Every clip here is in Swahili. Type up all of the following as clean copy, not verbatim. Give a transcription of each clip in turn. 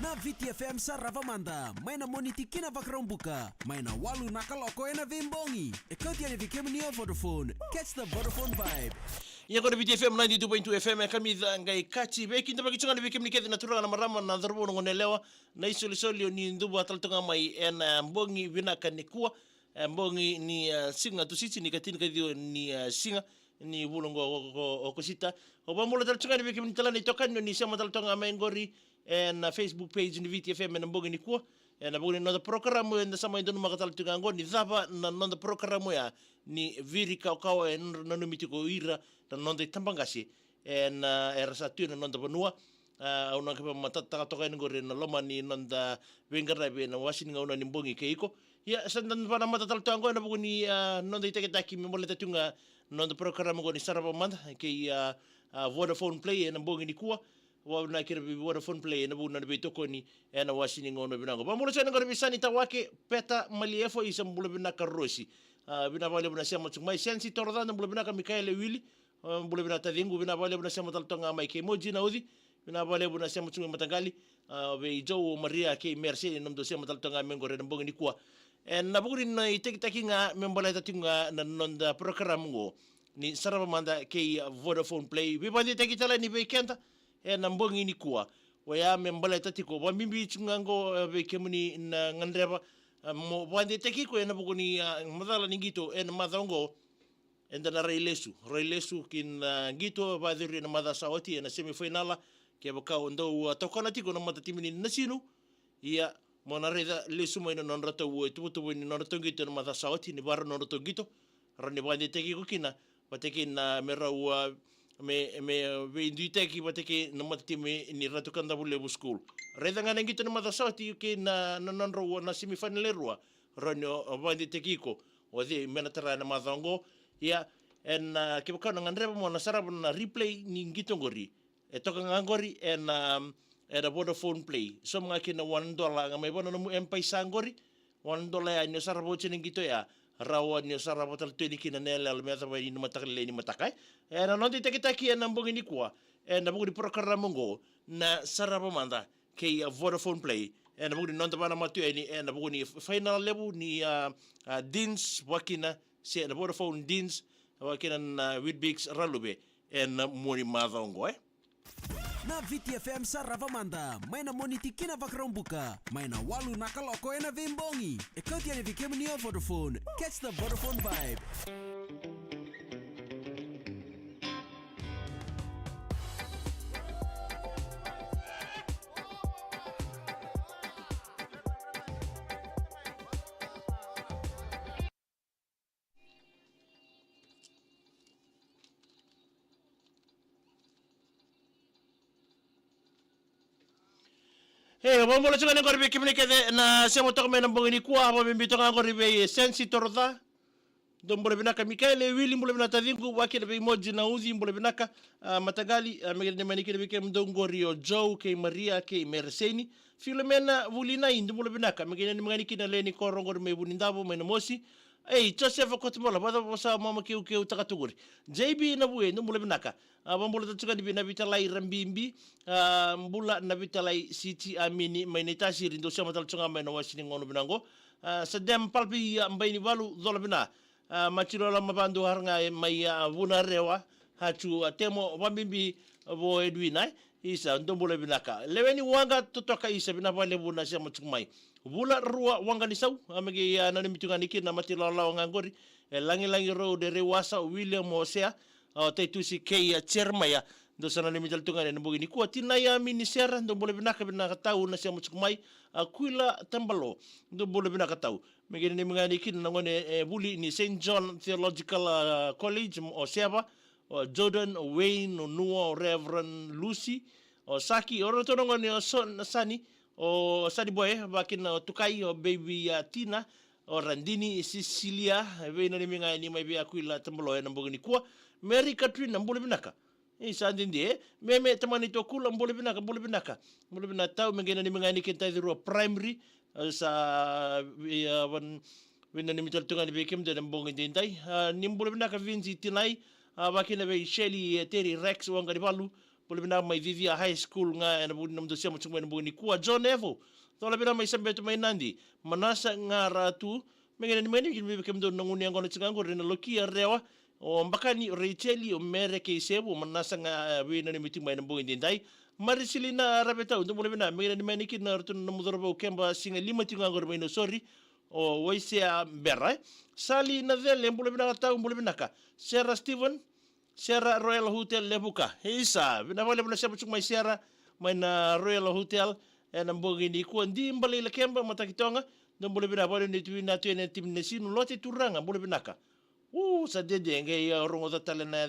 na VITI FM sa Ravamanda, may na monitikina vakrombuka, may na walu nakaloko na vimbongi. Ikaw tiyan ivikim niyo Vodafone, catch the Vodafone vibe. Ia kona VITI FM 92.2 FM kami ngai kati be kinta bagi chunga bikim nikete naturanga na marama na dharbo ngonelewa na isolisoli ni ndubu ataltonga mai en mbongi vinaka nikua mbongi ni singa tusiti ni katini kadio ni singa ni bulongo okosita obamulo talchunga bikim nitalani tokanyo ni sema taltonga mai ngori na Facebook page ni VITI FM na mbongi nikua na buguni no programu na sama indonu makatal tungango ni dhaba na no programu ya ni Viri Kawakawa na no mitiko ira na no tambangasi na erasatu na no banua una ke matata toka ngore na loma ni no wengara be na wasininga una ni mbongi keiko ya sandan bana matatal tungango na buguni no iteketaki memoleta tunga no programu go ni saraba manda ke Vodafone Play na mbongi ni kuwa na kira bi Vodafone Play na buna be tokoni na wasini ngono binango bamulo sana ngore bisani tawake peta maliefo isambula binaka rosi bina vale buna sema tsumai sensi torda na bula binaka Mikael Willy bula binata dingu bina vale buna sema taltonga mai ke moji na udi bina vale buna sema tsumai matangali be Jo Maria ke Mercedes namdo sema taltonga mengore na mbongi ni kwa na buguri na itekitakinga membola tatinga na nonda program ngo ni saraba manda ke Vodafone Play bibandi tekitala ni be kenta na mbongi ni kuwa waya membala tatiko ba mimbi chungango be kemuni na ngandreba mo bande tekiko na buguni madala ningito en madongo enda na reilesu kin ngito ba diri na madha sauti na semifinala ke baka ndo tokona tiko na matatimini nasinu ia monareda lesu mo ina nonrato wo tutu ni nonrato ngito na madha sauti ni bar nonrato ngito rani bande tekiko kina batekin na merawa me inditeki bateke na matime ni ratukanda bulebu school reda ngana ngito na madasati ke na nanro na semifinal ranyo bandi tekiko wadi menatara na madongo ya en ke bakana ngandreba mo na sarab na replay ni ngito ngori etoka ngangori en era Vodafone Play so mga kina $1 nga may bono mo M-Pesa ngori $1 ya nyo sarabo chini ngito ya rawan nyo sarabo tal tuini kina nela almeta ba ni matakale ni matakai na nondi tekitaki na mbongi ni kwa na bugi programu ngo na sarabo manda ke Vodafone Play na bugi nonda bana matu na bugi final level ni Deans wakina si na Vodafone Deans wakina na Witbix Ralube na moni madongo na VITI FM sa Ravamanda, may na monitikina vakrombuka, may na walu nakaloko na vimbongi. Ikaw tiyan ivikim niyo Vodafone, catch the Vodafone vibe. Bomola chunga ngori be kimne kede na semo to me nambongi ni kwa ba mbito ngori be sensi torda dombole binaka Mikael Willy mbole binata dingu wakile be moji na uzi mbole binaka matagali megene manikile be kem dongori o Jo ke Maria ke Mercedes Filomena vulina indu mbole binaka megene ni mangani kina leni korongori me bunindabo me mosi Joseph Kotmola bada bosa mama ke utakatuguri JB na buwe no mbole binaka bambula tatsuka di bina vitalai rambimbi mbula na vitalai city amini mainitasi rindo siya matalchunga may nawasini ngono binango sedem palpi mbaini balu zola bina machirola mabandu haranga may vunarewa hachu temo wambimbi bo Edwina isa ndombula binaka leweni wanga totoka isa bina vale buna siya machumai bula ruwa wanga nisau amegi nanimitunga niki na matirola wanga ngori langi road rewasa William Hosea taitusi kei chermaya do sana ni mital tunga ne mbogini ko tinaya minisera do bole binaka tau na sia mutsumai akuila tambalo do bole binaka tau megene ni mngani kin na ngone buli ni St John Theological College o Seba o Jordan o Wayne o Noah o Reverend Lucy o Saki o roto ngone o Sani o Sani boy bakin tukai o baby Tina o Randini Sicilia ve na ni mngani mai be akuila tambalo na mbogini ko Mary Catherine na mbole binaka isa ndindi meme tamani to kula mbole binaka tau mengena ni mengani kenta ro primary sa wena ni mital tunga ni bekem de mbongi dintai ni mbole binaka vinzi tinai bakina be Shelly Terry Rex wanga di balu bole bina mai Vivia High School nga ena buni namdo sia mchungwa ena buni kuwa John Evo tola bina mai sambe tu mai nandi manasa nga ratu mengena ni meni kimi kemdo nanguni angona tsingango rena lokia rewa o mbakani Racheli o mere ke sebu manasa nga wina ni mitu mai ena buni dindai marisilina rabeta undo bole bina mengena ni meni kina ratu namudoroba ukemba singa lima tsingango rena ino sorry o waisia bera sali na vele bole bina tau bole bina ka Sarah Steven Sierra Royal Hotel Lebuka. Isa, binawala mo na siya may Sierra, may na Royal Hotel, ang bugi ni ko. Hindi mbali la kemba matakitonga, nang bule binawala ni tuwin nato yan tim na sino, lote turanga, bule binaka. Sa dede, ngay rongo tatala na,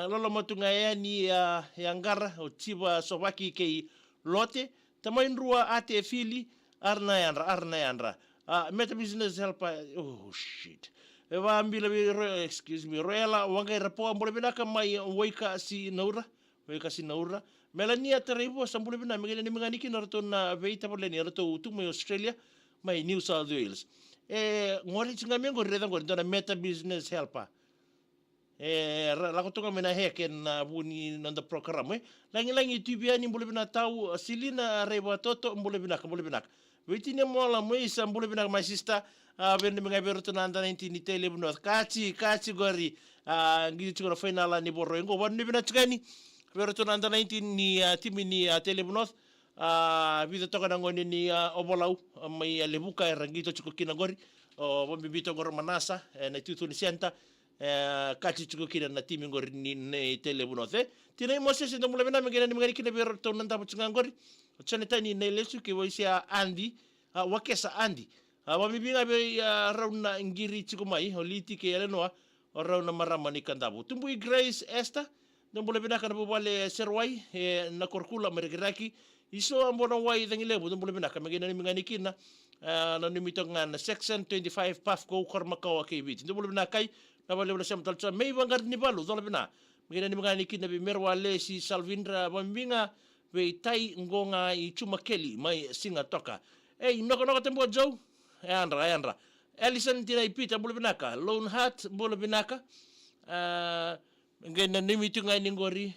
lolo mo tunga yan ni Yangar, o Chiba Sobaki kay lote, tamayin ruwa ate fili, arna yanra. Meta business help, oh shit. Eva ambila Royala wanga rapo ambole binaka mai waika si naura Melania Terebo sambule bina mengene ni menganiki narto na veita poleni narto utumo Australia mai New South Wales ngori tinga mengo reda ngori dona meta business helper la kutoka mena heken na buni nanda program langi tibia ni mbole bina tau silina reba toto mbole binaka VITI ni mola mo isa mbole binaka my sister vende mga beroto na anda 19 ni tele buno kachi gori ngidi chukura final ni borro ngo wan ni bina chukani beroto na anda 19 ni timi ni tele buno vida toka na ngoni ni obolau mai lebuka rangito chukukina gori o bombi bito goro manasa na tutu ni senta kachi chukukina na timi ngori ni tele buno tina imose ndo mula bina mengena ni mengani kina beroto na anda chukangori choneta ni nelesu ki woisia andi wakesa andi Wamibinga be rauna ngiri chikumai holiti ke elenoa o rauna marama ni kandabu. Tumbui Grace Esther nambole binaka na bubale serwai na korkula merigiraki iso ambona wai dangilebu nambole binaka magina ni minganikina na nimitong na section 25 Pafco Kormakawa KBT. Nambole binakai na bale wala siya talcha may bangar ni balu dola bina magina ni minganikina be merwale si Salvindra wamibinga be tai ngonga I chumakeli mai singa toka. Noko tembo Joe Ayandra. Ellison tira ipita bolo binaka. Lone Heart bolo binaka. Ngayon na nimitu nga ningori.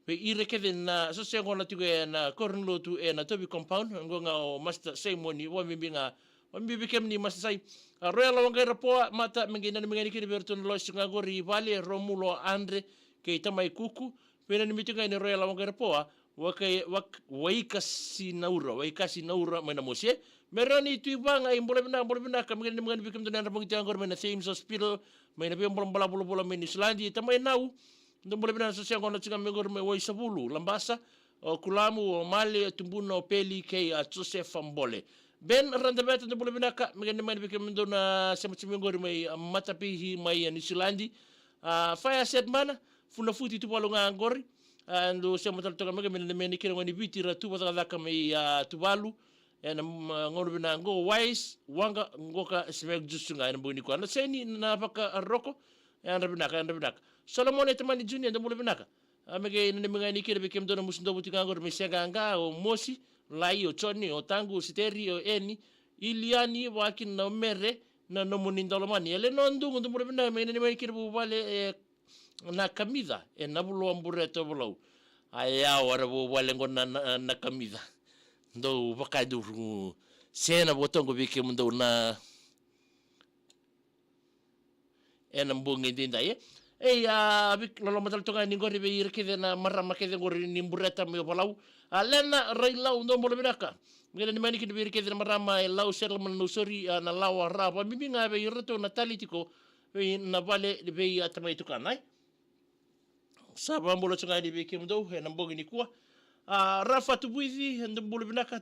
Pe ire kevin na so siya ko na tigo na kornlo tu na tobi compound. Ngo nga o master same one wamibikem ni master say. Royal wangay rapoa mata ngayon na mga nikini berton lois nga gori vale Romulo Andre kay tamay kuku. Pena nimitu nga ni Royal wangay rapoa. Waikasi naura may namusye. Meron itu ibang ay boleh bina kami kan dengan bikin tu nara bangti angkor mana Thames Hospital mana biang bola mana Islandi tamai nau tu boleh bina sosial kono cakap mengor mewai sabulu lambasa kulamu male tumbuno peli kay Joseph Ambole ben randa beta tu boleh bina kak dengan bikin tu na semacam mengor mai matapihi mai Islandi fire set mana funa futi tu palunga angkor ando siya mataltokan mga kira ngoni VITI ratu pataka kami tubalu ngono bina ngo wise wanga ngoka smek jusunga ina buni kwa na seni na paka roko anda binaka Solomon etamani junior ndo binaka amege ina mga nikira bikem dona musundo butika ngor misega o mosi lai o choni o tangu siteri o eni iliani wakin na mere na no munindolomani ele no ndungu ndo binaka ina mga nikira bubale na kamida na bulo ambureto bulo aya wara bubale ngona na kamida ndo bakaduru sena botongo bike mundo na mbungi dinda bik lolo matal tonga ni ngori be yirke na marama ke ngori ni mbureta me bolau alena raila ndo molo binaka ngene ni mani ki be yirke na marama lau settlement no sori na lawa raba mibinga be yirto na talitiko be na vale be atamai tukanai saba mbolo tonga ni bike mundo na mbungi ni kuwa Rafa tubuizi ndo bulu binaka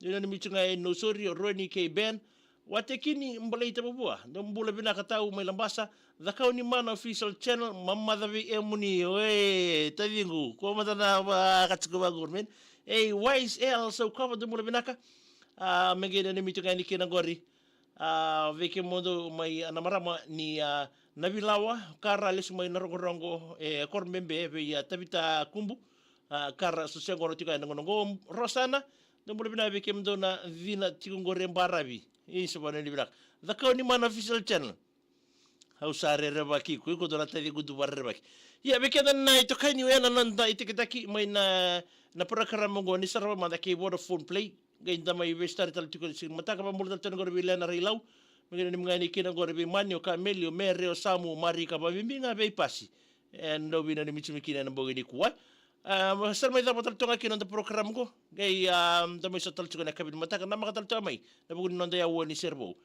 ina ni michunga no sori Roni K Ben watekini mbole itabubua ndo bulu binaka tau mai lambasa zakao ni man official channel mamma davi emuni tavingu ko matana katsukuba gurmen wise so cover ndo bulu binaka mengena ni michunga ni kina gori veke mondo mai anamarama ni nabilawa kara lesu mai narongo kormembe be tabita kumbu kara sosial ngoro tika ngo Rosana ndo bulu bina bikem dona vina tikungore mbarabi sebana ni binak zakao ni man official channel hausare rebaki ku ko dona tadi gudu bar rebaki ya bekeda na ito kani wena nanda itikitaki mai na program mo ni sarwa manda ke Vodafone Play gainda mai vestar tal tiko sin mata ka multa tan gor bilena rilau mengene ni mngani kina gor bi manio ka melio mere o samu mari ka ba bimbinga be pasi en do bina ni michimi kina na bogi ni kuwa sar mai da patal tonga kina da program ko gai da mai satal tiko na kabin mata ka na makatal tamai na bugun nanda ya woni servo